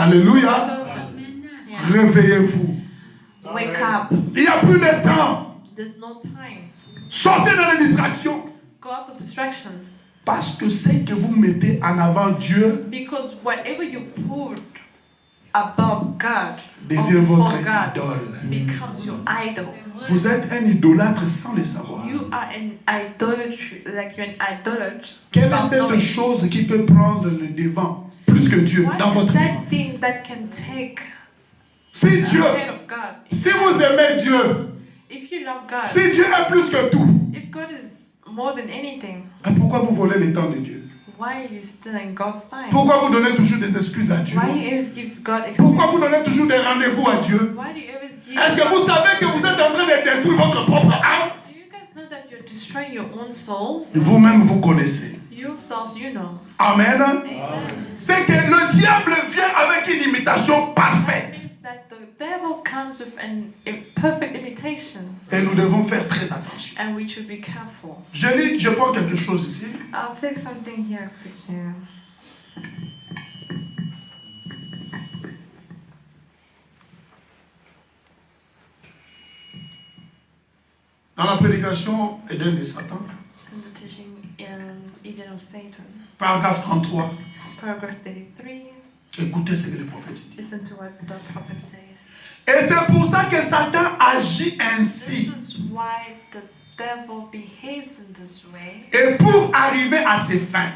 Alléluia. Réveillez-vous. Wake up. Il n'y a plus de temps. There's no time. Sortez dans les distractions. Go out of distraction. Parce que ce que vous mettez en avant Dieu Because whatever you put above God, devient or votre before God, idole. becomes your idol. Vous êtes un idolâtre sans le savoir. You are an idolatry, like you're an idolater. Quelle est without cette knowing. chose qui peut prendre le devant plus que Dieu What dans is votre vie? that thing that can take Si Dieu, ahead of God? si vous aimez Dieu, If you love God, si Dieu est plus que tout, if God is more than anything, pourquoi vous volez le temps de Dieu? why are you stealing God's time? Pourquoi vous donnez toujours des excuses à Dieu? Why do you always give God Pourquoi vous excuses? donnez toujours des rendez-vous à Dieu? Why do you always give Est-ce que vous savez que vous êtes en train de détruire votre propre âme? Do you guys know that you're destroying your own souls? Vous-même, vous connaissez. Yourselves, you know. Amen. Amen. C'est que le diable vient avec une imitation parfaite. That the devil comes with a perfect imitation, Et nous devons faire très attention. and we should be careful. Je prends quelque chose ici. I'll take something here quick here. Dans la prédication Éden de Satan, And the teaching in Eden of Satan, paragraphe 33, paragraph 33. écoutez ce que le prophète dit. Listen to what the prophet says. Et c'est pour ça que Satan agit ainsi. This is why the devil behaves in this way, Et pour arriver à ses fins,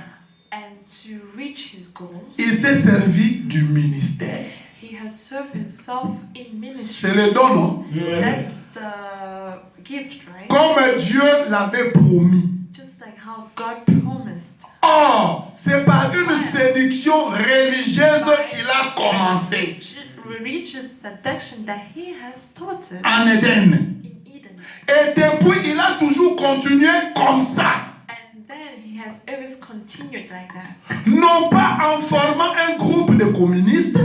and to reach his goals, il s'est servi du ministère. he has served himself in ministry. C'est le don, non? That's the gift, right? Comme Dieu l'avait promis. Just like how God promised. Or, c'est par une séduction religieuse qu'il a commencé Religious seduction that he has started en Éden. in Eden. Et depuis, il a toujours continué comme ça. And then he has always continued like that. Non pas en formant un groupe de communistes.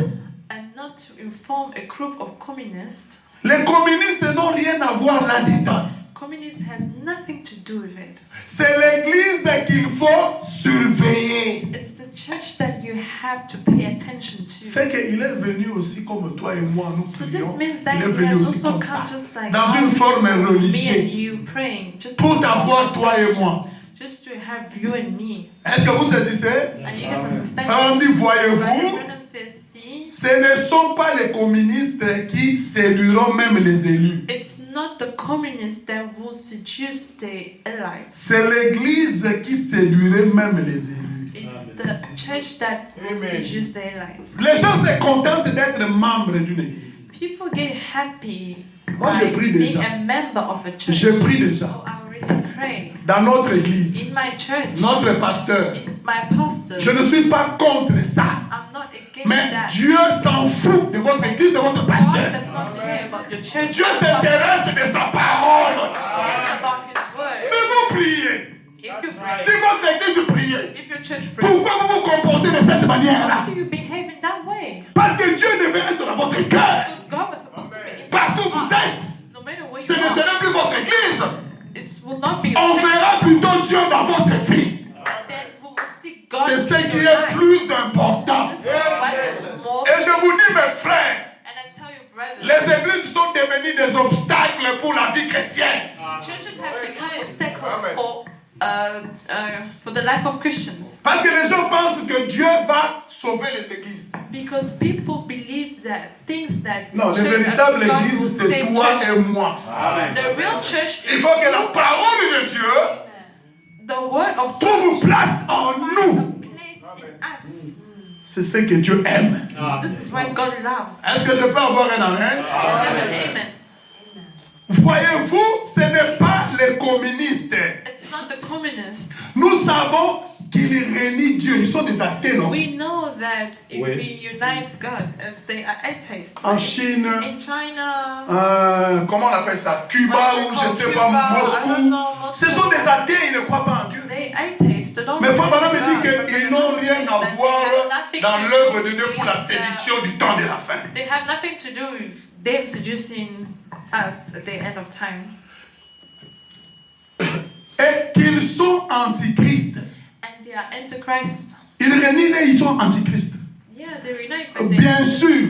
And not to inform a group of communists. Les communistes n'ont rien à voir là-dedans. Communist has nothing to do with it. C'est l'église qu'il faut surveiller. It's the church that you have to pay attention to. C'est qu'il est venu aussi comme toi et moi, nous So prions. this means that Il est he venu has aussi also comme come ça. just like Dans how une forme me and religieuse. you praying. Pour t'avoir toi et moi. Just to have you and me. Est-ce que vous saisissez? And you guys understand? Frère, on dit, voyez-vous, Brother says, see, ce ne sont pas les communistes qui séduiront même les élus. it's not the communists that will seduce the allies. C'est l'église qui séduirait même les élus. It's the church that will seduce the allies. Les gens se contentent d'être membres d'une église. People get happy Moi, je by prie being déjà. a member of a church. Je prie déjà. Oh, I already pray. Dans notre église, In my church, notre pasteur, in my pastor, je ne suis pas contre ça. I'm not against Mais that. Dieu s'en fout de votre église, de votre God pasteur. does not care about your church. Dieu or pastor. s'intéresse de sa parole. Cares about his Si word. vous priez, If you pray, si votre église prie, if your church prays, pourquoi vous vous comportez de cette manière-là? why do you behave in that way? Parce que Dieu devait être dans votre cœur. Because God was supposed to be in Partout où vous êtes, no matter where ce you ne are, sera plus votre église. it will not be your On church. verra plutôt Dieu dans votre vie. Then we will see God C'est in ce qui your est life. plus important. This is what is more. Et je vous dis, mes frères, And I tell you, brothers, les églises sont devenues des obstacles pour la vie chrétienne. churches have become obstacles for the life of Christians. Parce que les gens pensent que Dieu va sauver les églises. Because people believe that things that Non, la church- véritable God église, will c'est save toi churches. et moi. The real church Il is faut que la parole de Dieu the word of God trouve place en nous. place in us. C'est ce que Dieu aime. This is what God loves. Est-ce que je peux avoir un amen? Amen. Voyez-vous, ce n'est pas les communistes. It's not the communists. Nous savons qu'ils renient Dieu. Ils sont des athées, non? We know that it reunites God. They are atheists. En Chine, In China, comment on appelle ça? Cuba ou je ne sais pas, Moscou. Ce sont des athées, ils ne croient pas en Dieu. they atheists. They don't Mais Frère Branham believe me dit God, but qu'ils they n'ont don't rien believe à that voir they have nothing dans to l'œuvre do de Dieu pour la with, séduction du temps de la fin. They have nothing to do with them seducing us at the end of time. Et qu'ils sont antichristes. And they are antichrist. Ils renient et ils sont antichristes. Yeah, they reunite, but Bien sûr,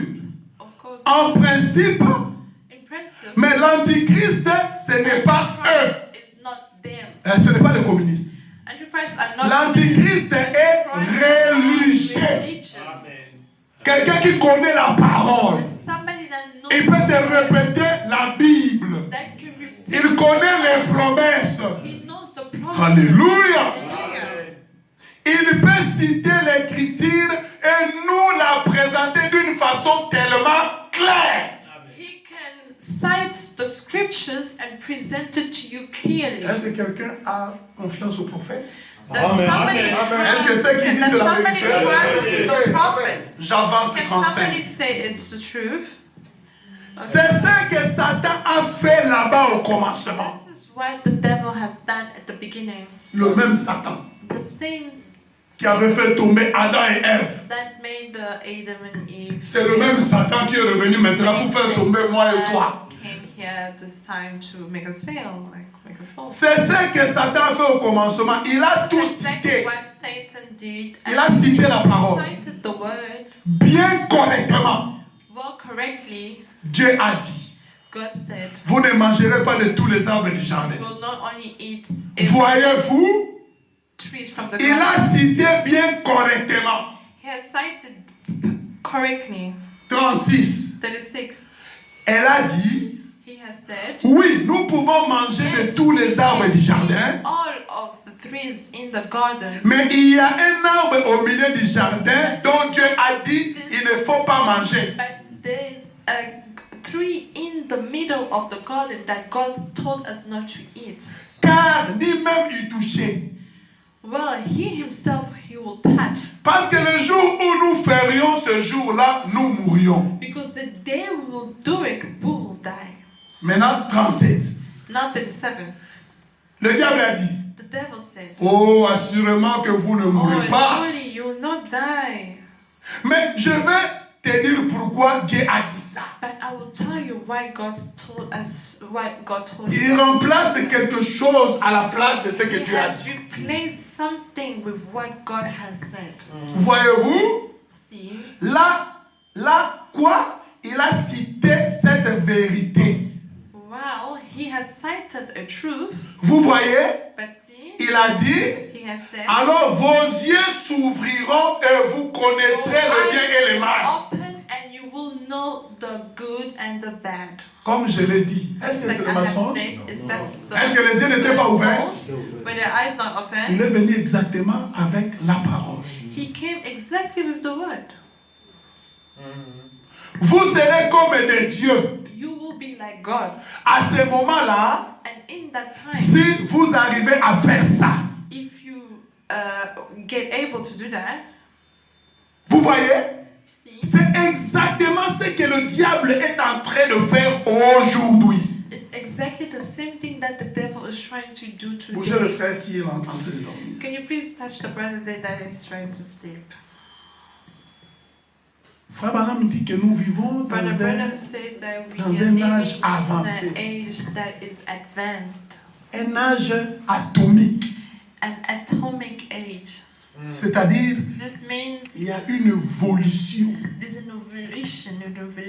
of course, en principe, in principle, mais l'antichrist, ce n'est pas eux. it's not them. Ce n'est pas les communistes. Antichrist are not L'antichrist est religieux. Quelqu'un qui connaît la parole. Somebody that knows Il peut te répéter la Bible. that can repeat. Il connaît les promesses. He knows the promise. Alléluia. Hallelujah. Il peut citer l'écriture et nous la présenter d'une façon tellement claire. He can cite the scriptures and present it to you clearly. Est-ce que quelqu'un a confiance au prophète? Est-ce que ceux qui disent la vérité? the prophet? J'avance Can 35. somebody say it's the truth? C'est ce que Satan a fait là-bas au commencement. This is what the devil has done at the beginning. Le même Satan The same qui avait fait tomber Adam et Ève. that made Adam and Eve. C'est le même Satan qui est revenu maintenant pour faire tomber moi et toi. Came here this time to make us fail, like make us fall. C'est ce que Satan a fait au commencement. Il a tout Exactly cité. what Satan did. Il a cité la parole. Cited the word Bien correctement. well correctly. Dieu a dit, God said, vous ne mangerez pas de tous les arbres du jardin. "You will not only eat Voyez-vous, trees from the il garden." a cité bien correctement. He has cited correctly. 36. 36. Elle a dit, He has said, oui, nous pouvons manger de tous les arbres du jardin, all of the trees in the garden. mais il y a un arbre au milieu du jardin dont Dieu a dit, il ne faut pas manger. But there's a tree in the middle of the garden that God told us not to eat. Car ni même y toucher. Well, he himself, he will touch. Parce que le jour où nous ferions ce jour-là, nous mourrions. Because the day we will do it, we will die. Maintenant, 37. Not 37. Le diable a dit, The devil said, oh, assurément que vous ne mourrez pas. surely you will not die. Mais je vais te dire pourquoi Dieu a dit ça. But I will tell you why God told us, what God told Il us. remplace quelque chose à la place de ce que He Dieu a has dit. replaced something with what God has said. Voyez-vous, See? là, quoi? Il a cité cette vérité. Well, he has cited a truth, Vous voyez, but see, il a dit, he has said, alors vos yeux s'ouvriront et vous connaîtrez le bien et le mal. open and you will know the good and the bad. Comme je l'ai dit, est-ce que Like c'est I le have mensonge? said, is that the Est-ce que les yeux n'étaient pas ouverts? Were their eyes not open? Il est venu exactement avec la parole. He came exactly with the word. Vous serez comme des dieux. You will be like God. À ce moment-là, And in that time, si vous arrivez à faire ça, if you get able to do that, vous voyez, see, c'est exactement ce que le diable est en train de faire aujourd'hui. it's exactly the same thing that the devil is trying to do Bougez le today. frère qui est en train de dormir. Can you please touch the brother there that is trying to sleep? Frère Branham dit que nous vivons Brother dans Branham says that we dans are un living âge in avancé. an age that is advanced, un âge atomique. an atomic age. C'est-à-dire, This means il y a une évolution. there's an evolution,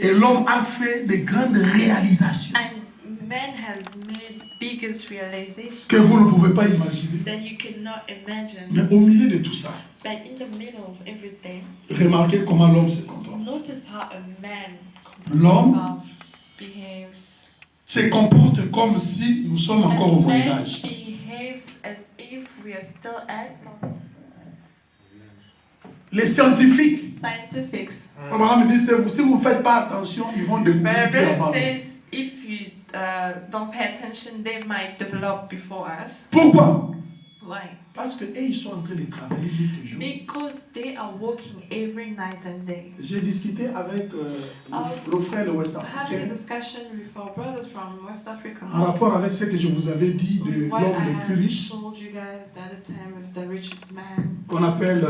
Et l'homme a fait de grandes réalisations and man has made biggest realization que vous ne pouvez pas imaginer. that you cannot imagine. Mais au milieu de tout ça, But in the middle of everything, remarquez comment l'homme se comporte. notice how a man L'homme behaves. se comporte comme si nous sommes encore au A Moyen man Âge. behaves as if we are still at Les scientifiques, scientifics. Frère Branham dit, si vous ne faites pas attention, ils vont découvrir But plus avant Brother nous. says if you don't pay attention, they might develop before us. Pourquoi? Why? Parce que ils sont en train de travailler nuit et jour. Because they are working every night and day. J'ai discuté avec le frère de West Having a Africain discussion with our brothers from West Africa. en rapport avec ce que je vous avais dit de What l'homme I le plus have riche, told you guys the other time with the richest man. qu'on appelle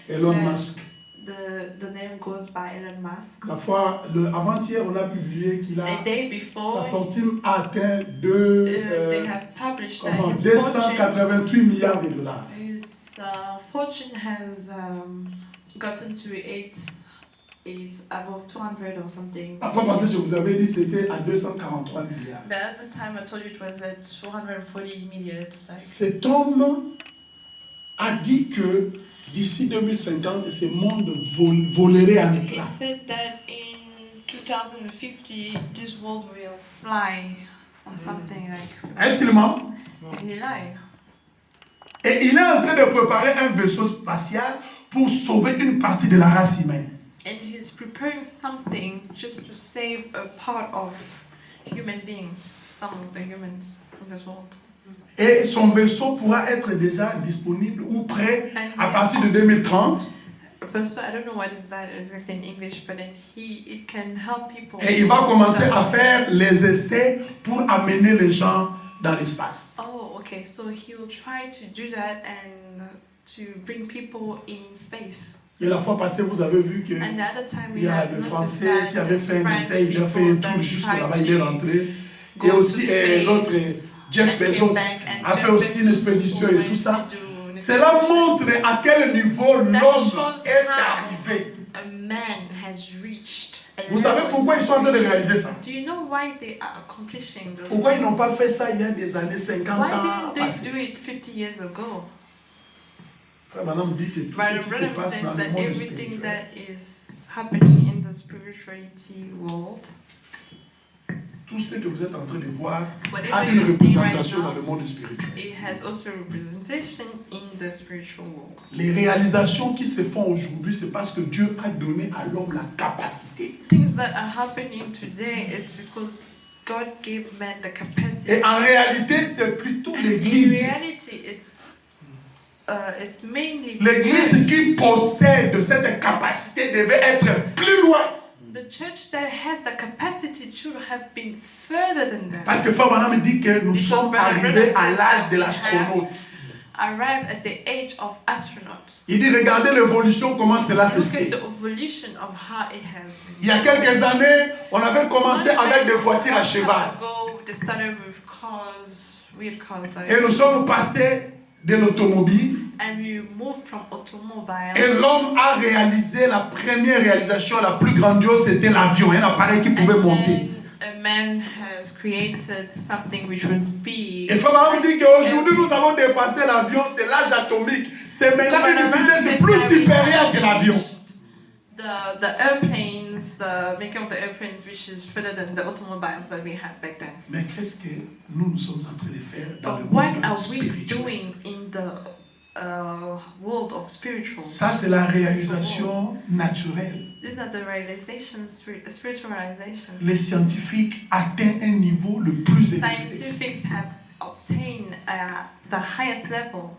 Elon Yeah. Musk. The name goes by Elon Musk. La fois, avant-hier, on a publié qu'il a A day sa before, fortune a atteint they have published that comment, his fortune, 288 milliards de dollars. his fortune has gotten to it's above 200 or something. La fois passée, je vous avais dit que c'était à 243 milliards. But at the time I told you it was at 240 million. Like. Cet homme a dit que d'ici 2050, ce monde volerait en He éclats. said that in 2050 this world will fly or something like. Est-ce qu'il ment? And he lied. Et il est en train de préparer un vaisseau spatial pour sauver une partie de la race humaine. And he's preparing something just to save a part of human beings, some of the humans in this world. Et son vaisseau pourra être déjà disponible ou prêt à partir de 2030. So I don't know what is that exactly in English, but then it can help people. Et il va commencer à faire les essais pour amener les gens dans l'espace. Oh, okay. So he will try to do that and to bring people in space. Et la fois passée, vous avez vu que And the other time il we y a have le noticed Français that qui avait the fait un French essai, il a fait un people tour that jusque tried là-bas, il est to rentré. go Et to aussi space l'autre, Jeff and came Bezos, back and a fait Jeff aussi une Bezos expédition et went tout ça. to do an Cela expedition. montre à quel niveau l'homme shows est how arrivé. A man has reached a Vous savez level pourquoi ils sont en train de réaliser ça? Do you know why they are accomplishing those Pourquoi ils things? n'ont pas fait ça il y a des années 50 Why ans didn't they passés? do it 50 years ago? Frère Branham dit que tout Brother ce qui se Branham passe says dans le that monde everything spirituel, that is happening in the spirituality world, tout ce que vous êtes en train de voir whatever a une you see right représentation dans le now, monde spirituel. it has also representation in the spiritual world. Les réalisations qui se font aujourd'hui, c'est parce que Dieu a donné à l'homme la capacité. Things that are happening today, it's because God gave man the capacity. Et en réalité, c'est plutôt And in l'Église. reality, it's mainly L'Église church. qui possède cette capacité devait être plus loin. The church that has the capacity should have been further than that. Parce que Frère Branham dit que nous sommes arrivés à l'âge de l'astronaute. Arrived at the age of astronaut. Il dit, regardez l'évolution, comment cela se Look at fait. the evolution of how it has been. Il y a quelques années, on avait commencé avec des voitures à cheval. They started with cars, weird cars. Et nous sommes passés de l'automobile. And we moved from automobile. Et l'homme a réalisé la première réalisation la plus grandiose, c'était l'avion, un appareil qui pouvait monter. A man has created something which was big. Et Frère Branham dit qu'aujourd'hui nous avons dépassé l'avion, c'est l'âge atomique. C'est maintenant une vitesse plus supérieure que l'avion. The airplanes, the making of the airplanes, which is further than the automobiles that we had back then. Mais qu'est-ce que nous sommes en train de faire dans le But what monde are we spirituel? doing in the world of spiritual? Ça, c'est la réalisation naturelle. These are the realizations, spiritual realizations. Les scientifiques atteignent un niveau le plus élevé Scientifics have obtained the highest level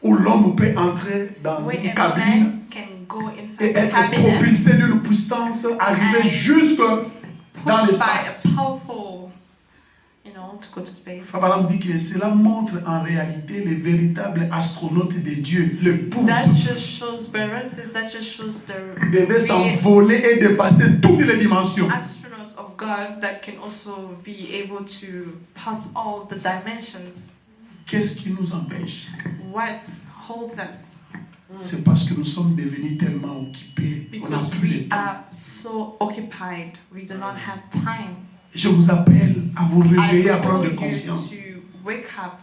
où l'homme peut entrer dans where une a cabine man can go et inside the être cabinet propulsé d'une puissance, arriver And jusque dans pushed by l'espace. a powerful, to go to space. Frère Branham dit que cela montre en réalité les véritables astronautes de Dieu, le pouce, That just shows, that just shows the devaient real s'envoler et dépasser toutes les dimensions. astronauts of God that can also be able to pass all the dimensions. Qu'est-ce qui nous empêche? What holds us? C'est parce que nous sommes devenus tellement occupés, on n'a Because plus we de temps. are so occupied, we do not have time. Je vous appelle à vous réveiller, à I prendre call you conscience. to wake up,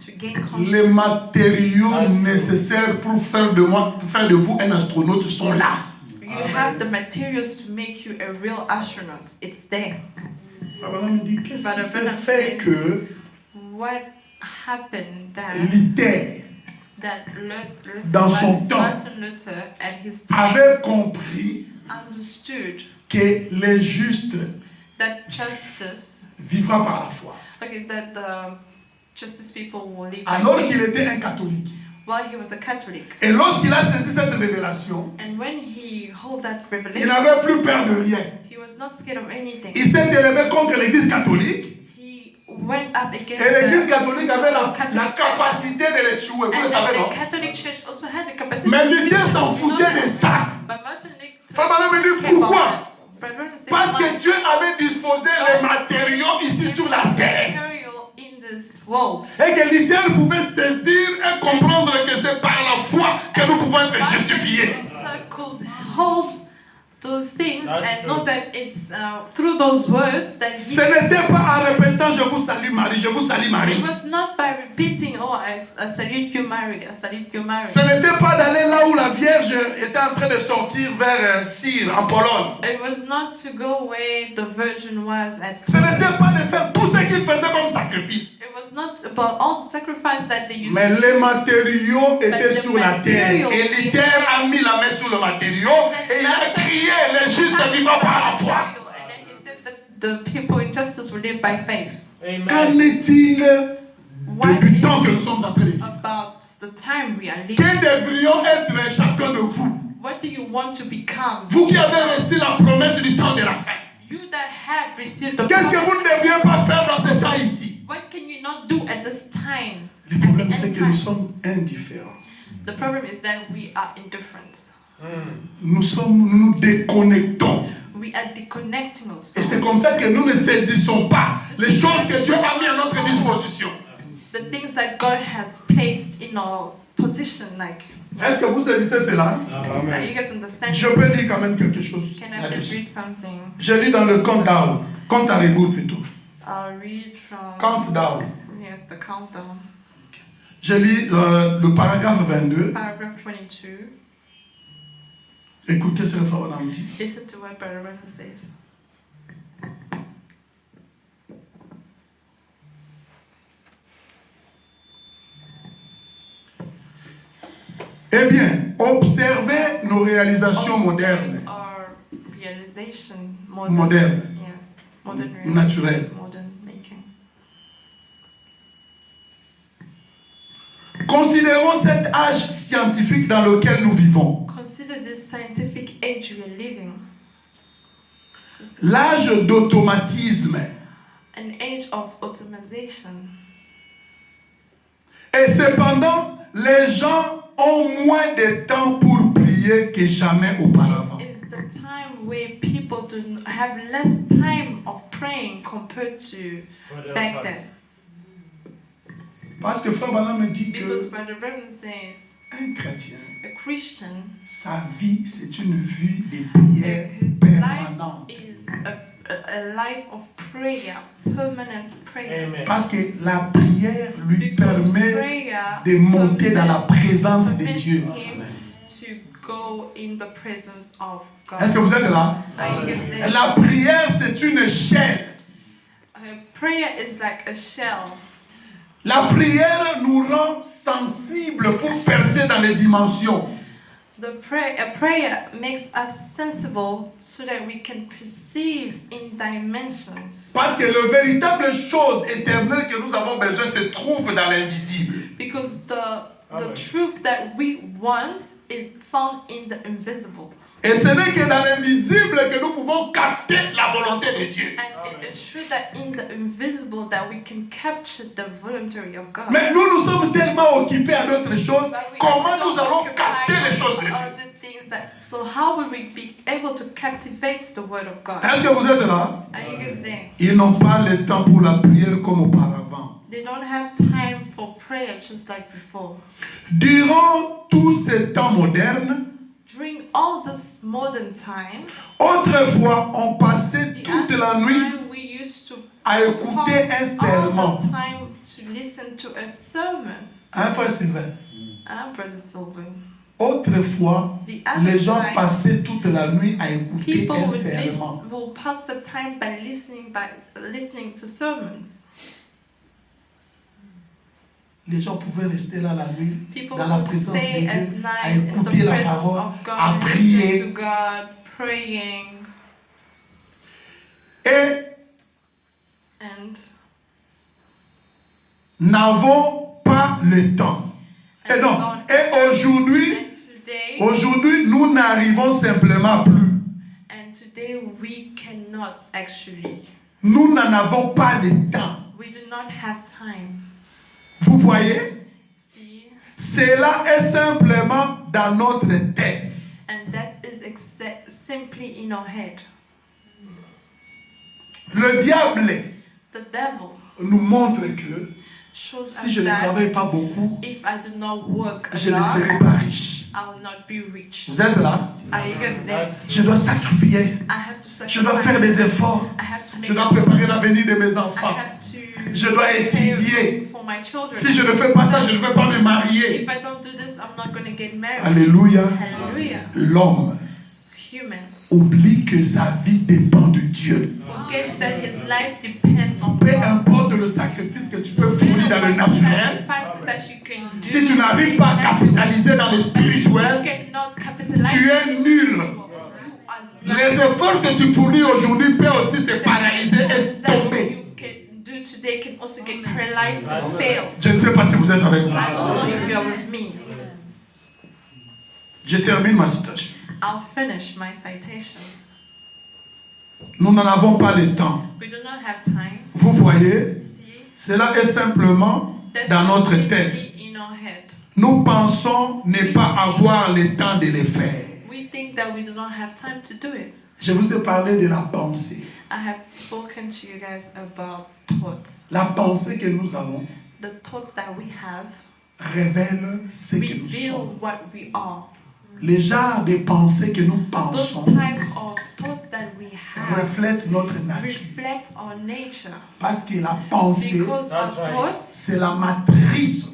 to gain Les consciousness. matériaux nécessaires pour faire de vous un astronaute sont là. You have the materials to make you a real astronaut. It's there. Frère Branham dit qu'est-ce Brother qui s'est Branham fait says, que What happened that Luther dans son temps Martin Luther at his time avait compris understood que les justes that justice, vivra par la foi. okay, that the justice people will live Alors by qu'il faith était un catholique. while he was a Catholic. Et lorsqu'il a saisi cette révélation, And when he held that il revelation, n'avait plus peur de rien. he was not scared of anything. Il s'est élevé contre l'église catholique. He went up against Et l'église the catholique avait la Catholic capacité de les tuer. Vous le and savez, then non? the Catholic Church also had the capacity Mais to Luther do s'en that. You know foutait de that. ça. But Martin Luther Frère Branham me dit cared about pourquoi? that. Brother Branham said, Parce why? que Dieu avait disposé les matériaux ici sur la terre. Material in this world. Et que Luther pouvait saisir et comprendre que c'est par la foi que nous pouvons être justifiés. Luther could hold those things That's and true. know that it's through those words that Ce n'était pas en répétant je vous salue Marie, je vous salue Marie. it was not by repeating, oh, I salute you, Mary, I salute you, Mary. Ce n'était pas d'aller là où la Vierge était en train de sortir vers Cire en Pologne. It was not to go where the Virgin was at. Ce n'était pas de faire tout ce qu'ils faisaient comme sacrifice. It was not about all the sacrifice that they used Mais to les do. matériaux étaient the sur la terre. material Et Luther a mis la main sur le matériau et il a crié les justes vivants par la foi. And then he says that the people in justice will live by faith. Qu'en Amen. est-il What du is temps que nous sommes en train de vivre? about the time we are living? Que devrions être chacun de vous? What do you want to become? Vous qui avez reçu la promesse du temps de la fin. You that have received the Qu'est-ce que promise, vous ne devriez pas faire dans ce temps ici? what can you not do at this time? Le At problème, the c'est end que nous time? sommes indifférents. The problem is that we are indifferent. Nous nous déconnectons. We are disconnecting Et c'est ourselves. comme ça que nous ne saisissons pas les choses que Dieu a mis à notre disposition. The things that God has placed in our position, like. Est-ce que vous saisissez cela? Are you guys understand? Je peux lire quand même quelque chose Can I please là-dessus. read something? Je lis dans le Countdown. Compte à rebours plutôt. I'll read from. Countdown. Yes, the countdown. Je lis le paragraphe 22. Paragraph 22. Écoutez ce que Frère Branham dit. Listen to what Brother Branham says. Eh bien, observez nos réalisations modernes, Our realization, Moderne. Yes, modern Naturelle. modern making. Considérons cet âge scientifique dans lequel nous vivons. Consider this scientific age we are living. L'âge d'automatisme. An age of automation. Et cependant, les gens ont moins de temps pour prier que jamais auparavant. It's the time where people have less time of praying compared to back then. Parce que Frère Branham me dit Because que Brother Branham says un chrétien, a Christian, sa vie, c'est une vie de prière his permanente. life is a life of prayer, permanent prayer. Amen. Parce que la prière lui Because permet prayer de monter dans la présence de permits Dieu. him to go in the presence of God. Est-ce que vous êtes là? Are you getting it? La prière, c'est une échelle. Prayer is like a shell. La prière nous rend sensibles pour percer dans les dimensions. A prayer makes us sensible so that we can perceive in dimensions. Parce que la véritable chose éternelle que nous avons besoin se trouve dans l'invisible. Because the Amen. truth that we want is found in the invisible. Et ce n'est que dans l'invisible que nous pouvons capter la volonté de Dieu. And it is true that in the invisible that we can capture the voluntary of God. Mais nous sommes tellement occupés à d'autres choses. But we Comment are nous so allons occupied capter les choses de with Dieu? other things so how will we be able to captivate the word of God? Est-ce que vous êtes là? Are you guys there? Ils n'ont pas le temps pour la prière comme auparavant. They don't have time for prayer just like before. Durant tout ce temps moderne, During all this modern time, autrefois, on passait the toute other la nuit time we used to à écouter un sermon. all the time to listen to a sermon. Hein, Frère Sylvain? Brother Sylvan. Autrefois, The other les gens time, passaient toute la nuit à écouter people un would sermon. will pass the time by listening to sermons. Les gens pouvaient rester là la nuit, People dans la would présence stay de at Dieu, à night in the écouter la presence parole, of God, à listening prier. to God, praying, Et and n'avons pas le temps. Et non. Et aujourd'hui, nous n'arrivons simplement plus. and today we cannot actually. Nous n'en avons pas le temps. We do not have time. Vous voyez? See, Cela est simplement dans notre tête. and that is simply in our head. Le diable The devil nous montre que shows Si us je ne that travaille pas beaucoup, if I do not work a je ne lot, serai pas riche. I will not be rich. Vous êtes là? Are you guys there? Je dois sacrifier. I have to Je dois faire sacrifice. des efforts. I have to make Je dois préparer effort. l'avenir de mes I enfants. have to Je dois étudier. for my children. Si je ne fais pas ça, je ne vais pas me marier. If I don't do this, I'm not going to get married. Alléluia. Hallelujah. L'homme Human oublie que sa vie dépend de Dieu. forgets that his life depends on Peu God. importe le sacrifice que tu peux fournir dans le naturel, Sacrifices that you can do, si tu n'arrives pas à capitaliser dans le you spirituel, cannot capitalize tu es on it. nul. You are not les efforts que tu fournis aujourd'hui peuvent aussi se paralyser et that tomber. you can do today can also get paralyzed and fail. Je ne sais pas si vous êtes avec I moi. don't know if you are with me. Je termine ma citation. I'll finish my citation. Nous n'en avons pas le temps. We do not have time. Vous voyez, See, cela est simplement dans notre tête. in our head. Nous pensons ne pas avoir le temps de le faire. We think that we do not have time to do it. Je vous ai parlé de la pensée. I have spoken to you guys about thoughts. La pensée que nous avons The thoughts that we have révèle ce que nous reveal sommes. what we are. Les genres de pensées que nous Those pensons type of thoughts that we have reflètent notre nature. reflect our nature. Parce que la pensée, Because our thoughts c'est la matrice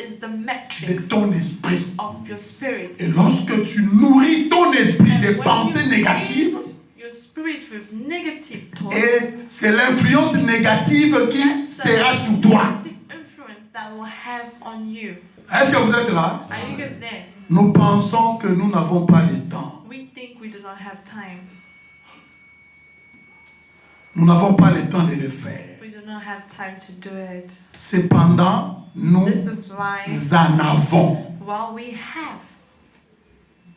is the de matrix ton esprit. of your spirit. Et lorsque tu nourris ton esprit de when pensées you négatives, feed your spirit with negative thoughts, et c'est l'influence négative qui that's the sera sur toi. negative influence that will have on you. Est-ce que vous êtes là? Are you guys there? Nous pensons que nous n'avons pas le temps. We think we do not have time. Nous n'avons pas le temps de le faire. We do not have time to do it. Cependant, nous This is why en avons. while we have,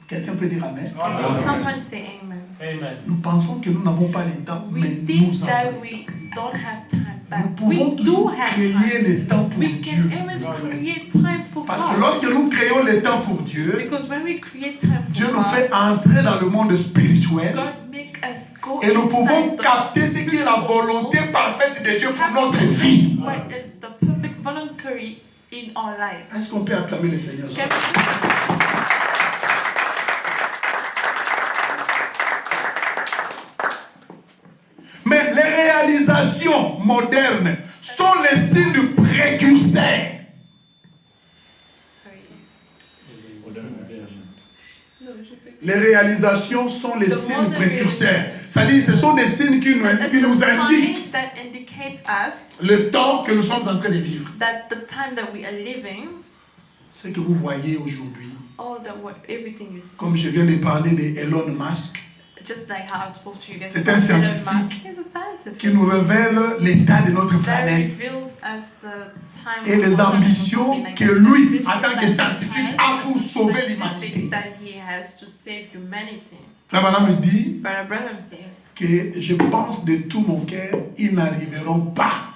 Quelqu'un peut dire Amen? someone say amen. Amen. Nous pensons que nous n'avons pas le temps, We mais think nous that avons. we don't have time, Nous but we pouvons do toujours have créer time. le temps pour We Dieu. can always create time for Parce que God. lorsque nous créons le temps pour Dieu, Because when we create time Dieu for nous God, fait entrer dans le monde spirituel God make us go et nous pouvons inside the capter ce qui est la volonté parfaite de Dieu pour notre vie. what is the perfect voluntary in our life. Est-ce qu'on peut acclamer le Seigneur? Can we- Mais les réalisations modernes sont les signes précurseurs. Les réalisations sont les signes précurseurs. C'est-à-dire, ce sont des signes qui nous It's a indiquent sign that indicates us le temps que nous sommes en train de vivre. that the time that we are living, Ce que vous voyez aujourd'hui, everything you see, comme je viens de parler d'Elon Musk, just like how I spoke to you guys C'est about un Elon scientifique Musk. He's a scientific qui nous révèle l'état de notre that planète reveals us the time et les ambitions que lui, en tant que scientifique, a pour sauver l'humanité. that he has to save humanity. Frère Branham me dit But Abraham says, que je pense de tout mon cœur, ils n'arriveront pas.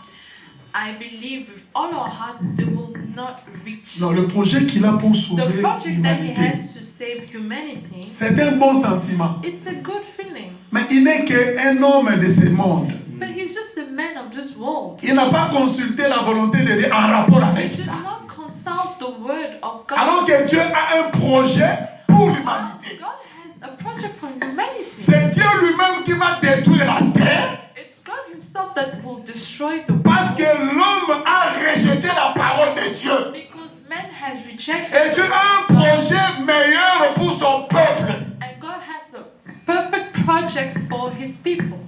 I believe with all our hearts they will not reach. Non, le projet qu'il a pour The sauver project that he l'humanité, has to save humanity, c'est un bon sentiment. it's a good feeling. Mais il n'est qu'un homme de ce monde. But he's just a man of this world. Il n'a pas consulté la volonté de Dieu en rapport He avec did ça. not consult the word of God. Alors que Dieu a un projet pour l'humanité. God has a project for humanity. C'est Dieu lui-même qui va détruire la terre It's God himself that will destroy the world. parce que l'homme a rejeté la parole de Dieu. Because man has rejected Et Dieu a un projet meilleur pour son peuple. and God has a perfect project for his people.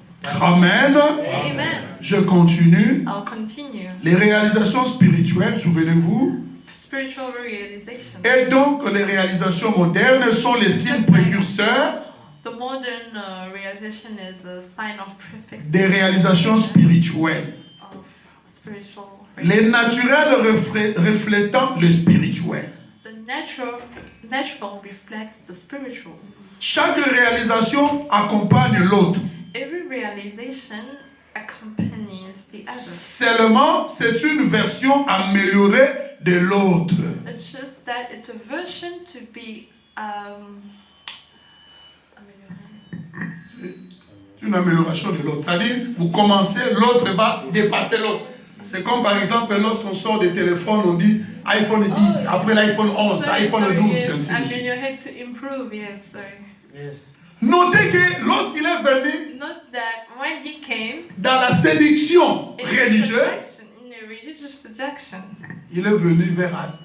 Amen. Amen. Je continue. I'll continue. Les réalisations spirituelles, souvenez-vous, Spiritual realization. et donc les réalisations modernes sont les signes précurseurs The modern realization is a sign of perfect des réalisations spirituelles. of spiritual. Les naturels reflétant le spirituel. The natural reflects the spiritual. Chaque réalisation accompagne l'autre. Every realization accompanies the other. Seulement, c'est une version améliorée de l'autre. It's just that it's a version to be Une amélioration de l'autre. C'est-à-dire, vous commencez, l'autre va dépasser l'autre. C'est comme par exemple lorsqu'on sort des téléphones, on dit iPhone 10, après l'iPhone 11, Sorry, iPhone sorry, 12, yes. ainsi de I mean, suite. you had to improve, yes, sorry. Yes. Notez que lorsqu'il est venu Not that when he came, dans la séduction in religieuse, a religious seduction, il est venu vers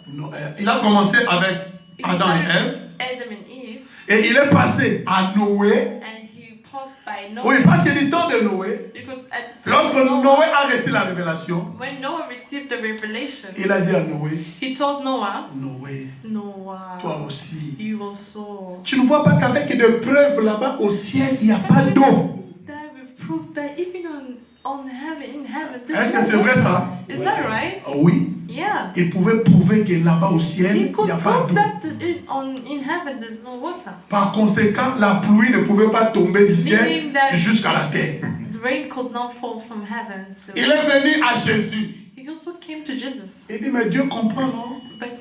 il a commencé avec he Adam et started Ève Adam and Eve, et il est passé à Noé. and he passed by Noah. Oui, parce que du temps de Noé, Because at lorsque Noé a reçu la révélation, when Noah received the revelation, il a dit à Noé, he told Noah, Noé, Noah, toi aussi. you also. Tu ne vois pas qu'avec des preuves là-bas au ciel, il n'y a pas d'eau. That we've proved that even on heaven, in heaven, Est-ce que c'est vrai ça? Is that right? Oui. Yeah. Il pouvait prouver que là-bas au ciel, He il n'y could a pas prove d'eau. that in heaven there's no water. Par conséquent, la pluie ne pouvait pas tomber du ciel Meaning that jusqu'à la terre. the rain could not fall from heaven. So Il est venu à Jésus. he also came to Jesus. Il dit, mais Dieu comprend, non? But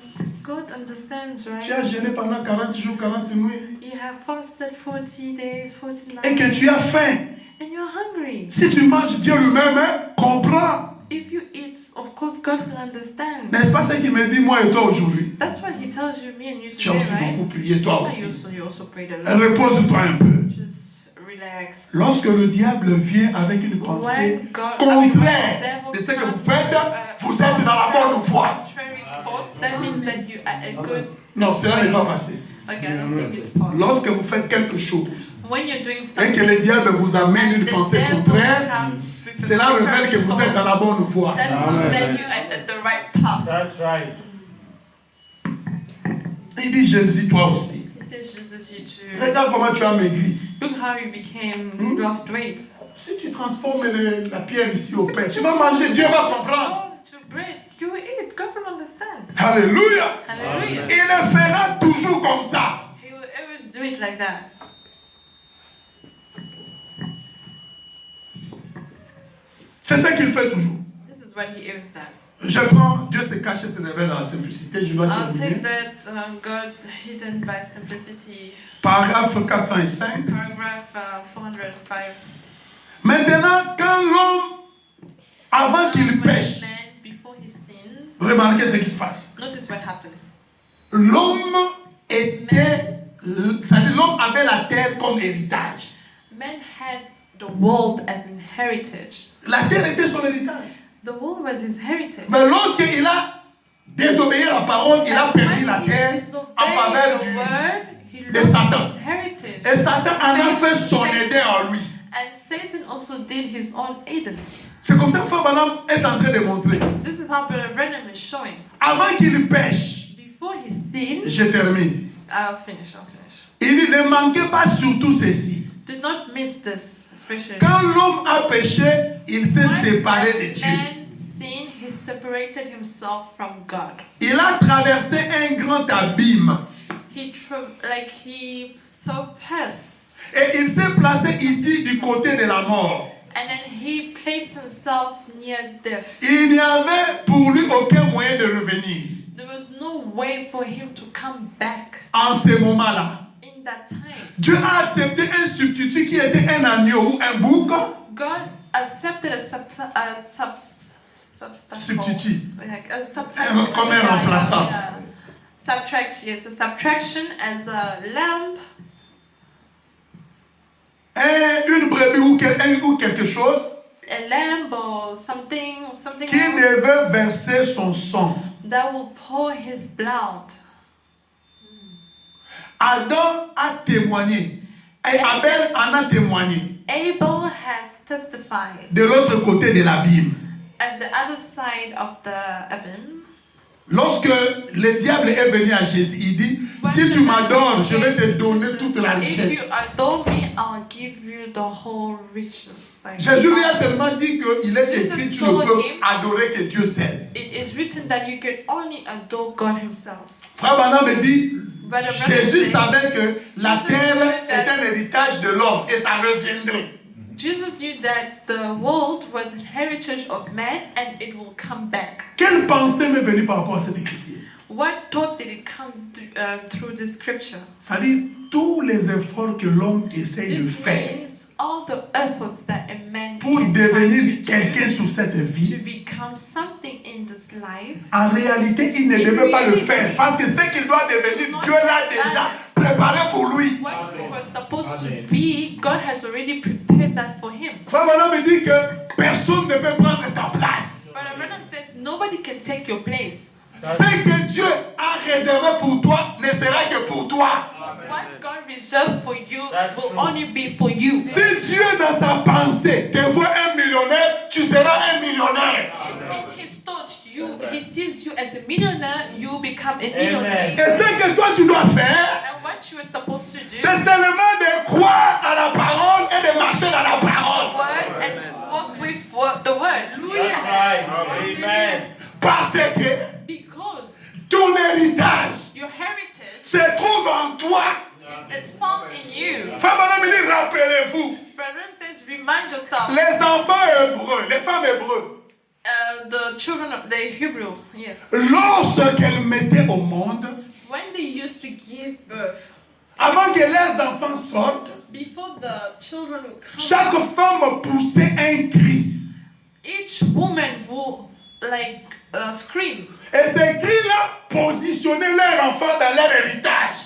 God understands, Tu as right? jeûné pendant 40 jours, 40 nuits. You have fasted 40 days, 40 Et nights, que tu as faim. and you're hungry. Si tu manges, Dieu lui-même comprend. If you eat, of course God will understand. N'est-ce pas ce qu'il me dit, moi et toi aujourd'hui? That's what he tells you, me and you Tu as today, aussi right? beaucoup prié, toi Ah, aussi. you also prayed a lot. Repose-toi un peu. Just relax. Lorsque le diable vient avec une pensée When God, contraire when de the ce que devil vous faites, comes, vous êtes dans la bonne voie. contrary thoughts, that means that you are a good. Non, cela n'est pas passé. Okay, I don't think it's possible. Lorsque vous faites quelque chose When you're doing et que something, le diable vous amène une and the pensée devil contraire, comes with a cela révèle contrary que vous êtes dans la thought, bonne voie. that means that you are at the right path. That's right. Il dit Jésus, toi aussi. He says, Jesus, you too. Regarde comment tu as maigri. Look how you became lost weight. Si tu transformes la pierre ici au pain, tu vas manger, Dieu va comprendre. Go to bread, you will eat. God will understand. Alléluia. Hallelujah. Il le fera toujours comme ça. He will always do it like that. C'est ce qu'il fait toujours. This is what he always does. Je prends, Dieu se cache et se révèle dans la simplicité. Je dois I'll take terminer. that God hidden by simplicity. Paragraphe 405. Paragraph 405. Maintenant, quand l'homme, avant qu'il When pêche, man, before he sinned, remarquez ce qui se passe. notice what happens. L'homme était, c'est-à-dire l'homme avait la terre comme héritage. Man had the world as an heritage. La terre était son héritage. The world was his heritage. Mais lorsqu'il a désobéi à la parole, il a And perdu when la he terre en faveur disobeyed the word, he de lost Satan. his heritage. Et Satan en a fait son idée en lui. And Satan also did his own Eden. C'est comme ça que Frère Branham est en train de montrer. This is how Brother Brenham is showing. Avant qu'il pêche, Before he sinned, je termine. I'll finish. Il dit, ne manquez pas surtout ceci. Do not miss this, especially. Quand l'homme a péché, il s'est When séparé de Dieu. man sinned, he separated himself from God. Il a traversé un grand abîme. He surpassed, Et il s'est placé ici du côté de la mort. and then he placed himself near death. Il n'y avait pour lui aucun moyen de revenir. There was no way for him to come back En ce moment-là, in that time. Dieu a accepté un substitut qui était un agneau ou un bouc. God accepted Substitut. like a Comme un remplaçant. Subtraction, yes, a subtraction as a lamb, Une brebis ou quelque chose a lamb or something qui else devait verser son sang. that will pour his blood. Adam a témoigné. Et Abel en a témoigné. Abel has testified De l'autre côté de l'abîme. at the other side of the abyss. Lorsque le diable est venu à Jésus, il dit, si tu m'adores, je vais te donner toute la If you richesse. adore me, I'll give you the whole riches. Like, Jésus lui a seulement dit qu'il est Jesus écrit, tu ne told peux him, adorer que Dieu seul. it is written that you can only adore God Himself. Frère Branham me dit, Brother Branham Jésus said, savait que la Jesus terre knew est that- un héritage de l'homme et ça reviendrait. Jesus knew that the world was an heritage of man and it will come back. Quelle pensée m'est venue par rapport à cette écriture? What thought did it come through this scripture? C'est-à-dire, tous les efforts que l'homme essaye de This faire means all the efforts that a man pour can devenir try to quelqu'un do sur cette to vie, become En réalité, il ne devait pas le faire parce que ce qu'il doit devenir, Dieu l'a déjà préparé pour lui. What he was supposed to be, God has already prepared that for him. Frère Branham me dit que personne ne peut prendre ta place. Brother Branham says nobody can take your place. Ce que Dieu a réservé pour toi ne sera que pour toi. What God reserved for you will only be for you. Si Dieu dans sa pensée te voit un millionnaire, tu seras un millionnaire. If His thought He sees you as a millionaire, you become a millionaire. Et ce que toi tu dois faire, And what you are supposed to do, c'est seulement de croire à la parole et de marcher dans la parole. word and to walk with the word. That's right. Amen. Parce que Because ton héritage your heritage se trouve en toi. is found in you. Frère Branham me dit, rappelez-vous, Brother says, remind yourself. les enfants hébreux, les femmes hébreux, The children of the Hebrew, yes. lorsqu'elles mettaient au monde, When they used to give birth, avant que leurs enfants sortent, before the children would come, chaque femme poussait un cri. each woman would scream. Et ces cris-là positionnaient leur enfant dans leur héritage.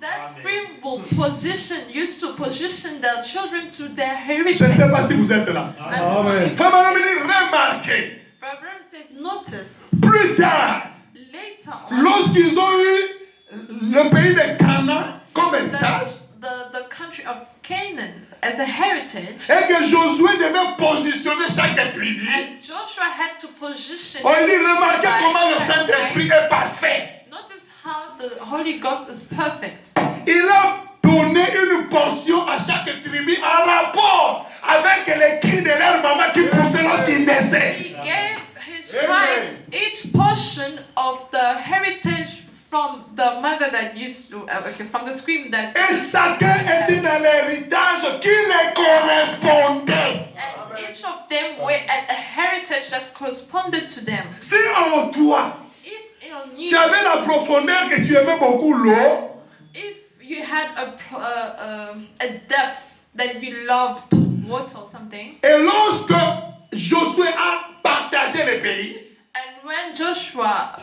That scream used to position their children to their Je ne heritage. sais pas si vous êtes là. Amen. Frère Branham me dit, remarquez, Abraham said, notice, plus tard, later on, lorsqu'ils ont eu le pays de Canaan comme héritage, the country of Canaan as a heritage, et que Josué devait positionner chaque tribu, and Joshua had to position. on dit, remarquez by comment le tribe. Saint-Esprit est parfait. Notice how the Holy Ghost is perfect. Il a donné une portion à chaque tribu en rapport avec les cris de leur maman qui poussaient lorsqu'ils naissaient. He gave his tribes each portion of the heritage from the mother that used to, from the scream that. Et chacun était dans l'héritage qui les correspondait. And each of them were at a heritage that corresponded to them. Si en toi, If in you, tu avais la profondeur que tu aimais beaucoup l'eau, if you had a depth that you loved water or something, et lorsque Josué a partagé le pays, and when Joshua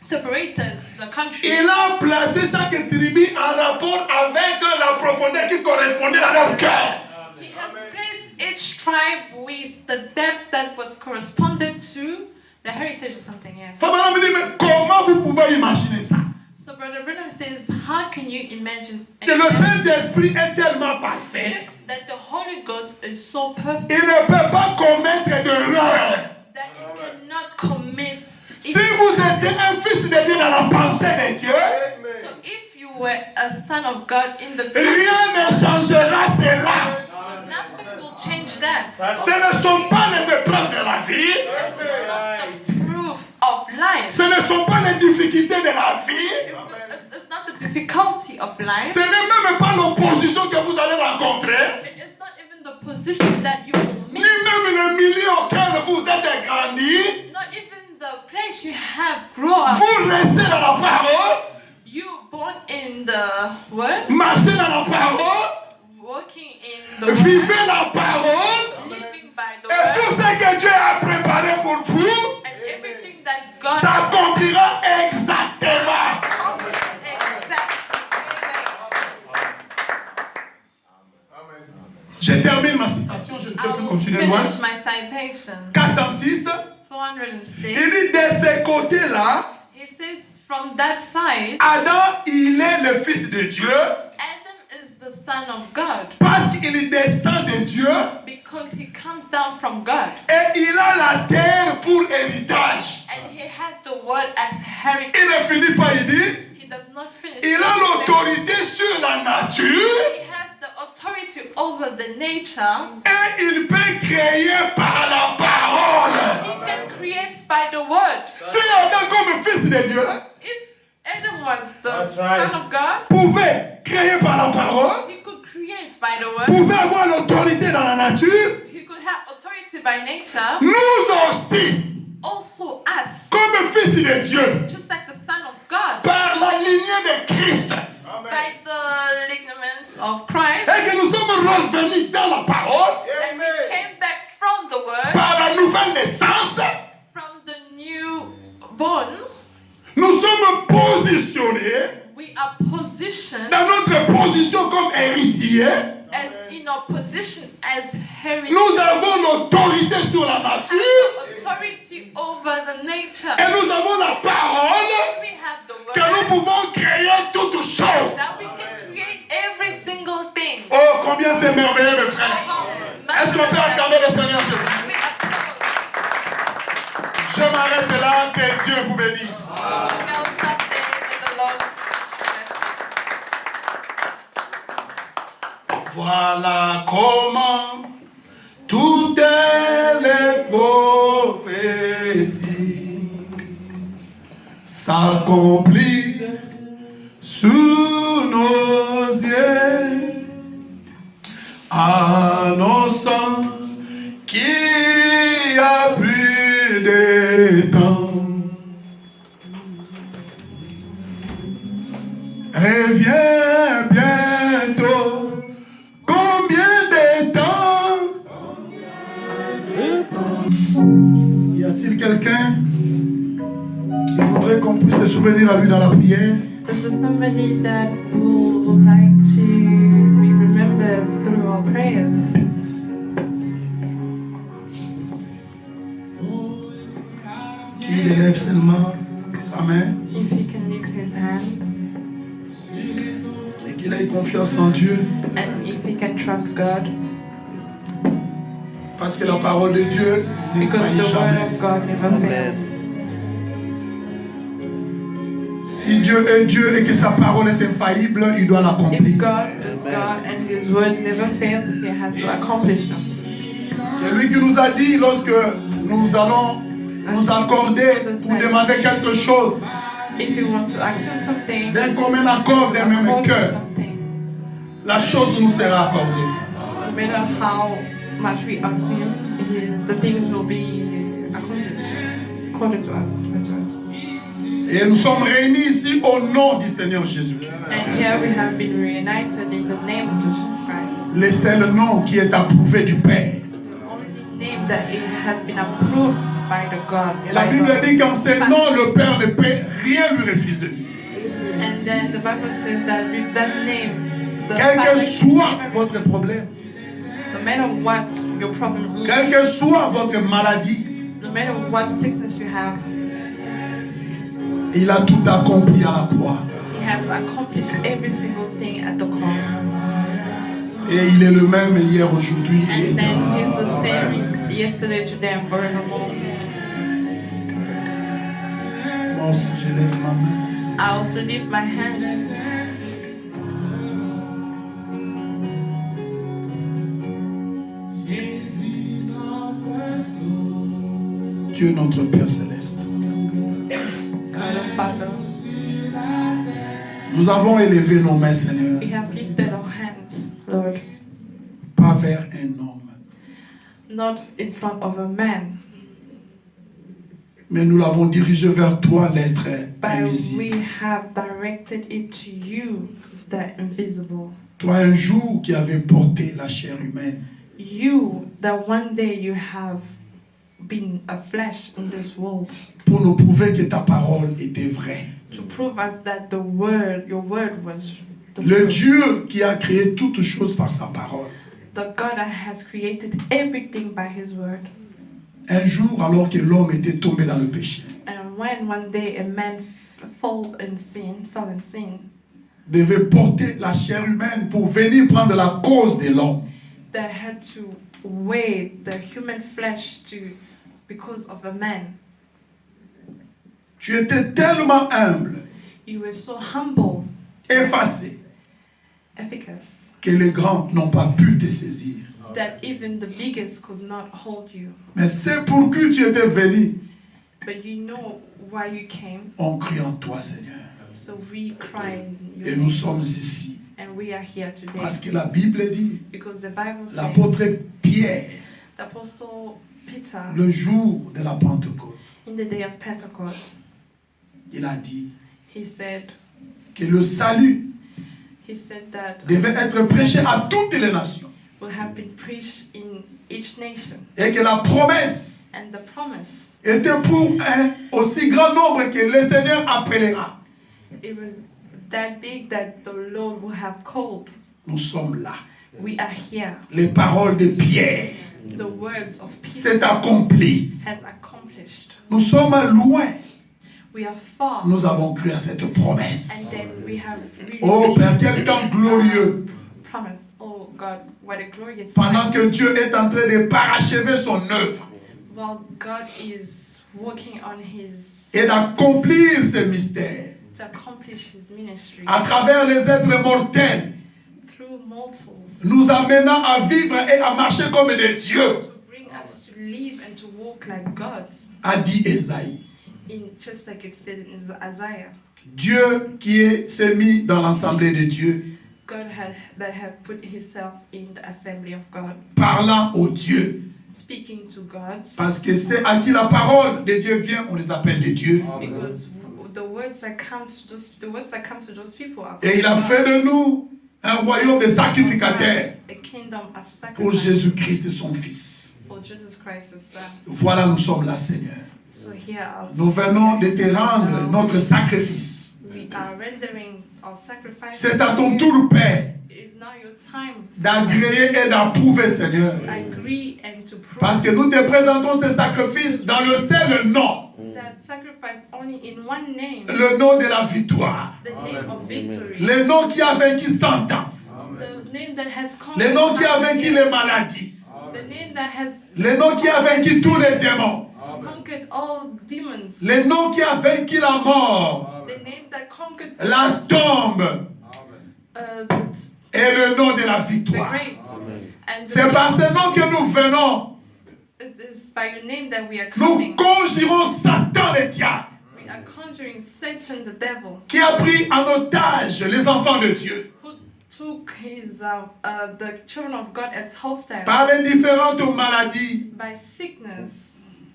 separated the country, il a placé chaque tribu en rapport avec la profondeur qui correspondait à leur cœur. he has placed each tribe with the depth that was corresponded to the heritage or something, yes. Frère Branham me dit, mais comment vous pouvez imaginer ça? So Brother Brennan says, how can you imagine Que le Saint-Esprit est tellement parfait, that the Holy Ghost is so perfect il ne peut pas commettre d'erreur. that it cannot commit? Si vous étiez un fils de Dieu dans la pensée de Dieu, So if you were a son of God in the rien ne changera cela. nothing will change that. Ce ne sont pas les épreuves de la vie, It's not the proof of life. ce ne sont pas les difficultés de la vie, It's not the difficulty of life. ce n'est même pas l'opposition que vous allez rencontrer, It's not even the position that you will ni meet. même le milieu auquel vous êtes grandi. Not even the place you have grown up. Vous restez dans la parole, You born in the word, marchez dans la parole, walking in the word, vivez la parole, living by the et word, tout ce que Dieu a préparé pour vous and everything that God s'accomplira exactement. Je termine ma citation, je ne I peux plus will continuer loin. finish my citation. 406, 406. il dit de ce côté-là, He says, from that side, Adam, il est le fils de Dieu Adam is the son of God parce qu'il descend de Dieu because he comes down from God. et il a la terre pour héritage. And he has the word as heritage. Il ne finit pas, il dit, He does not finish. il a l'autorité sur la nature He has the authority over the nature. et il peut créer par la parole. He can create by the word. Si Adam, comme fils de Dieu, If Adam was the That's right. son of God, pouvait créer par la parole, he could create by the word. pouvait avoir l'autorité dans la nature, He could have authority by nature. nous aussi, Also us, comme fils de Dieu, just like the son of God, par la lignée de Christ, by the ligaments of Christ, et que nous sommes revenus dans la parole and we came back from the word, par la nouvelle naissance, from the new positionnés we are positioned dans notre position comme héritier. as in our position as heritage. Nous avons l'autorité sur la nature Authority over the nature. et nous avons la parole We have the que word nous pouvons créer toutes choses. that we can create every single thing. Oh, combien c'est merveilleux, mes frères. Est-ce qu'on peut acclamer le Seigneur Jésus? We applaud. Je m'arrête là, que Dieu vous bénisse. Now stop there and the Lord bless you. Voilà comment toutes les prophéties s'accomplissent sous nos yeux, annonçant qu'il y a plus de temps. Reviens bientôt. Combien de temps? Y a-t-il quelqu'un qui voudrait qu'on puisse se souvenir à lui dans la prière? Is there somebody that would like to be remembered through our prayers? Qu'il élève seulement sa main If he can lift his hand et qu'il ait confiance en Dieu, and if he can trust God, parce que la parole de Dieu n'est because faillit the word jamais. of God never fails. Si Dieu est Dieu et que sa parole est infaillible, il doit If l'accomplir. God is God and his word never fails, he has to accomplish them. C'est lui qui nous a dit lorsque nous allons nous accorder pour demander quelque chose, If you want to ask him something, d'un commun accord, d'un même accord cœur, something. la chose nous sera accordée. No matter how much we ask him, the things will be accomplished according to us. Et nous sommes réunis ici au nom du Seigneur Jésus-Christ. And here we have been reunited in the name of Jesus Christ. Le seul nom qui est approuvé du Père. The only name that it has been approved by the God. Et la by Bible God. dit qu'en ce nom, le Père ne peut rien lui refuser. And then the Bible says that with that name, the Quel Father que can soit never- votre problème, no matter what your problem is, quelle que soit votre maladie, no matter what sickness you have, il a tout accompli à la croix. He has accomplished every single thing at the cross. Et il est le même hier, aujourd'hui et And then éternellement. He's the same yesterday, today, and forevermore. Moi aussi, je lève ma main. I also lift my hand. Dieu notre Père céleste. God the Father, Nous avons élevé nos mains, Seigneur, we have lifted our hands, Lord, pas vers un homme, not in front of a man, mais nous l'avons dirigé vers toi, l'être but invisible. we have directed it to you, the invisible. Toi, un jour qui avais porté la chair humaine, You, that one day you have been a flesh in this world, pour nous prouver que ta parole était vraie. to prove us that the word, your word was the Le truth. Dieu qui a créé toutes choses par sa parole. The God that has created everything by His word. Un jour, alors que l'homme était tombé dans le péché, And when one day a man fell in sin, devait porter la chair humaine pour venir prendre la cause de l'homme. they had to weigh the human flesh because of a man. Tu étais tellement humble, You were so humble, effacé, efficacious, que les grands n'ont pas pu te saisir. that even the biggest could not hold you. Mais c'est pour que tu étais venu. But you know why you came, On crie en toi, Seigneur. so we cry in Et your nous name. sommes ici. And we are here today. Parce que la Bible dit, Because the Bible says, l'apôtre Pierre, the Apostle Peter, le jour de la Pentecôte, in the day of Pentecost, il a dit he said que le salut that devait être prêché à toutes les nations. will have been preached in each nation. Et que la promesse And the promise était pour un aussi grand nombre que le Seigneur appellera. it was that big that the Lord would have called. Nous sommes là. We are here. Les paroles de Pierre The words of Peter s'est accompli. has accomplished. Nous sommes loin. We are far. Nous avons cru à cette And promesse. then we have really Oh Père, believed quel temps glorieux. promise. Oh God, what a glorious Pendant time. que Dieu est en train de parachever son œuvre While God is working on his et d'accomplir ses mystères to accomplish his ministry à travers les êtres mortels, through mortals nous amenant à vivre et à marcher comme des dieux, to bring us to live and to walk like gods, a dit Esaïe. in just like it said in Isaiah. Dieu qui s'est mis dans l'assemblée de Dieu, God had put himself in the assembly of God, parlant aux dieux. speaking to gods, Parce que c'est à qui la parole de Dieu vient, on les appelle des dieux. because the words that comes to those people are Et il a fait de nous un royaume de sacrificateurs a kingdom of pour sacrifice Jésus-Christ, son Fils. for Jesus Christ his son. Voilà, nous sommes là, Seigneur. So here Nous venons de te rendre notre sacrifice. we are rendering our sacrifice. C'est à ton tour, Père, It is now your time d'agréer et d'approuver, Seigneur. to agree and to prove Parce que nous te présentons ce sacrifice dans le seul nom, that sacrifice only in one name, le nom de la victoire. the name of victory, Le nom qui a vaincu 100 ans. the name that has Le nom qui a conquered, vaincu les maladies. the name that has Le nom qui a vaincu tous les démons. conquered all demons, Le nom qui a vaincu la mort, the name that conquered la tombe the et le nom de la grave. victoire. And C'est par ce nom que nous venons. it is by your name that we are Nous coming. conjurons Satan le diable We are conjuring Satan, the devil, qui a pris en otage les enfants de Dieu who took the children of God as hostages par les différentes maladies by sickness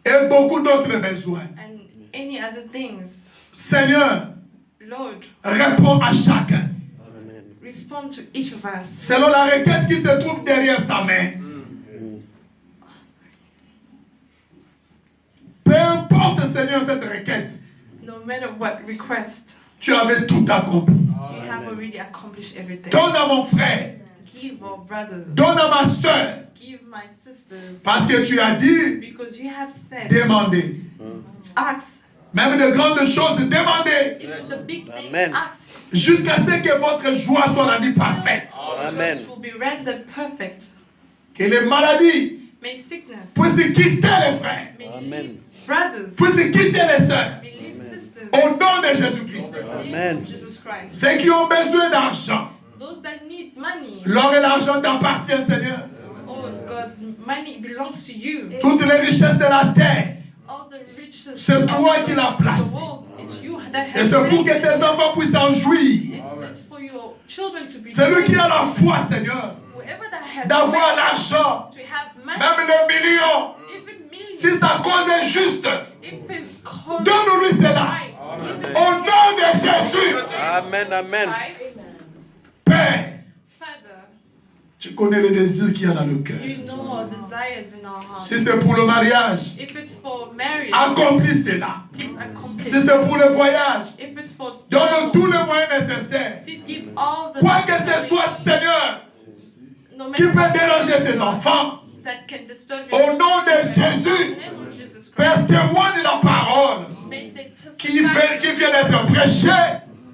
et beaucoup d'autres besoins. and any other things. Seigneur, Lord, réponds à chacun respond to each of us selon la requête qui se trouve derrière sa main. Peu importe, Seigneur, cette requête, no matter what request. tu avais tout accompli. You have already accomplished everything. Donne à mon frère, Give our brothers, donne à ma soeur, give my sisters, parce que tu as dit, because you have said, demandez. ask. Même de grandes choses, demandez. If the big things, Amen. ask. Jusqu'à ce que votre joie soit rendue parfaite. Amen. Yours will be rendered perfect. Que les maladies May sickness, puissent quitter les frères, may Amen. leave brothers, puissent quitter les sœurs. may leave sisters. Au nom de Jésus-Christ. In the name Amen. of Jesus Christ. Ceux qui ont besoin d'argent, Those that need money, l'or et l'argent t'appartiennent, Seigneur. oh God, money belongs to you. Toutes les richesses de la terre, All the riches c'est toi of qui l'as placé. the world, it's you that Et has c'est pour que created tes it. enfants puissent en jouir. It's for your children to be Celui qui blessed. a la foi, Seigneur, Whoever that has d'avoir faith, l'argent, to have money, même les millions, even millions, si sa cause est juste, if it's called donne-lui cela. right, give it Au nom de Jésus, Amen. Amen. Christ. Père, Father, tu connais les désirs qu'il y a dans le cœur. you know our desires in our hearts. Si c'est pour le mariage, If it's for marriage, accomplis cela. please accomplish. Si c'est pour le voyage, If it's for donne travel, tous les moyens nécessaires. please give all the Quoi que ce necessary- soit, Seigneur, no qui matter peut what déranger tes enfants, that can disturb au your nom de children. In Jésus, the name of Jesus Père, Christ, témoigne de la parole may they qui testify vient d'être prêchée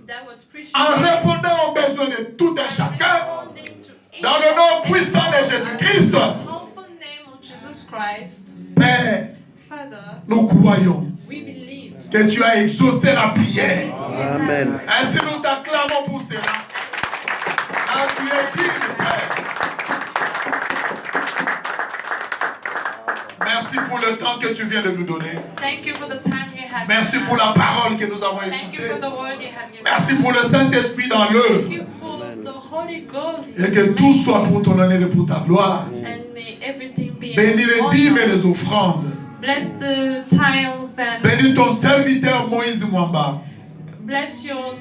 that was preached en today, répondant aux besoins de tout un chacun, responding to each dans le nom puissant de Jésus-Christ. powerful name of Jesus Christ. Père, Father, nous croyons we believe que tu as exaucé la prière. Amen. Ainsi nous t'acclamons pour cela. Ah, tu es digne, Père. Merci pour le temps que tu viens de nous donner. thank you for the time you have Merci given pour us. la parole que nous avons Thank you for écoutée. the word you have given Merci us. pour le Saint-Esprit dans Thank l'œuvre. you for the Holy Ghost. Et que tout soit pour ton honneur et pour ta gloire. And may everything be Bénis les in dîmes et honor. les offrandes. Bless the tiles and Bénis ton serviteur Moïse Mwamba. bless your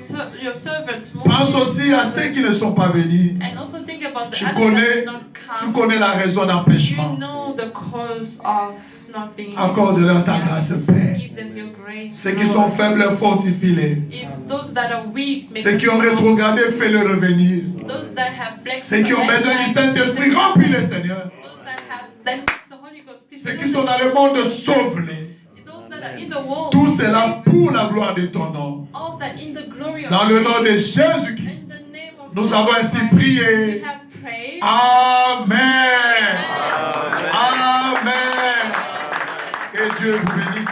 servants more. Pense aussi à ceux qui ne sont pas venus. And also think about the Tu others connais, that did not tu come. connais la raison You d'empêchement. know the cause of not being Accorde-leur ta grâce, Père. Give them your grace. Ceux qui sont faibles, fortifie-les. If those that are weak, make Ceux them qui ont strong. rétrogradé, fais-le revenir. Those that have blessed Ceux qui ont besoin du Saint-Esprit, remplis-les, Seigneur. Those that have that needs the Holy Ghost, please Ceux fill qui sont them. dans le monde, sauve-les. Those that are in the world, Tout cela pour la gloire de ton nom. all that in the glory of Dans le nom de in Jésus-Christ, the name of nous avons Jesus ainsi Christ, prié. we have prayed. Amen. Amen. Que Dieu vous bénisse.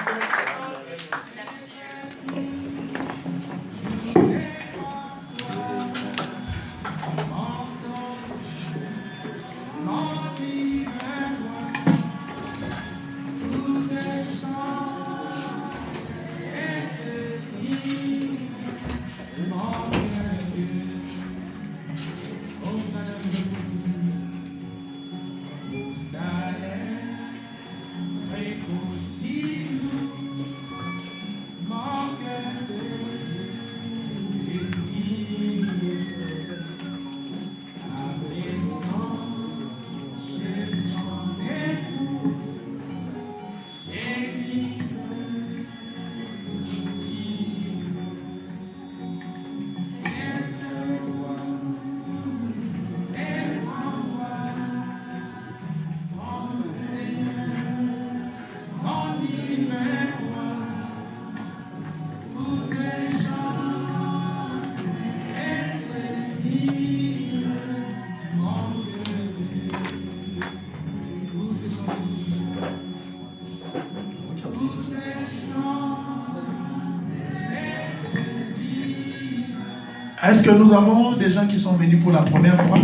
Est-ce que nous avons des gens qui sont venus pour la première fois?